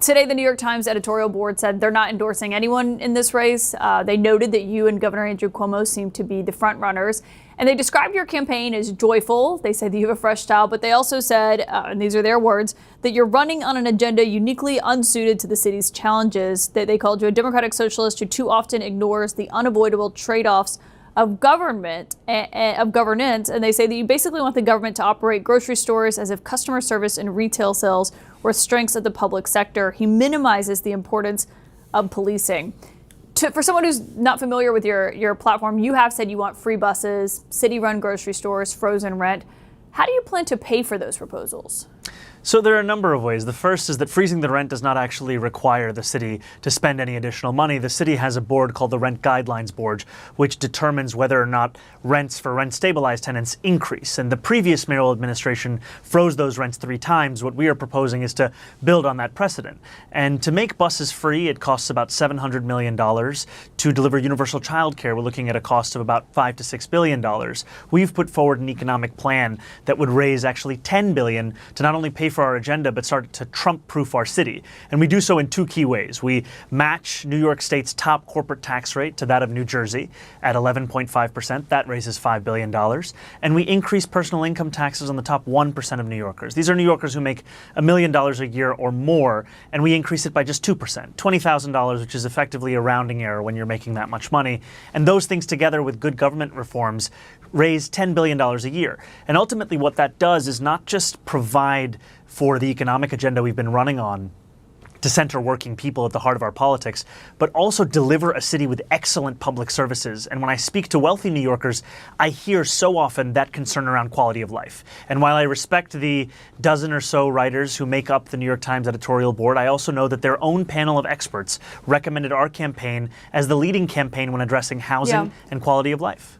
Today, the New York Times editorial board said they're not endorsing anyone in this race. They noted that you and Governor Andrew Cuomo seem to be the front runners. And they described your campaign as joyful. They said that you have a fresh style, but they also said, and these are their words, that you're running on an agenda uniquely unsuited to the city's challenges. That they called you a democratic socialist who too often ignores the unavoidable trade-offs of government, of governance. And they say that you basically want the government to operate grocery stores as if customer service and retail sales were strengths of the public sector. He minimizes the importance of policing. For someone who's not familiar with your platform, you have said you want free buses, city-run grocery stores, frozen rent. How do you plan to pay for those proposals? So there are a number of ways. The first is that freezing the rent does not actually require the city to spend any additional money. The city has a board called the Rent Guidelines Board, which determines whether or not rents for rent-stabilized tenants increase. And the previous mayoral administration froze those rents 3 times. What we are proposing is to build on that precedent. And to make buses free, it costs about $700 million. To deliver universal childcare, we're looking at a cost of about $5 to $6 billion. We've put forward an economic plan that would raise actually $10 billion to not only pay for our agenda, but start to Trump-proof our city. And we do so in 2 key ways. We match New York State's top corporate tax rate to that of New Jersey at 11.5%. That raises $5 billion. And we increase personal income taxes on the top 1% of New Yorkers. These are New Yorkers who make $1 million a year or more, and we increase it by just 2%, $20,000, which is effectively a rounding error when you're making that much money. And those things together with good government reforms raise $10 billion a year. And ultimately what that does is not just provide for the economic agenda we've been running on to center working people at the heart of our politics, but also deliver a city with excellent public services. And when I speak to wealthy New Yorkers, I hear so often that concern around quality of life. And while I respect the dozen or so writers who make up the New York Times editorial board, I also know that their own panel of experts recommended our campaign as the leading campaign when addressing housing and quality of life.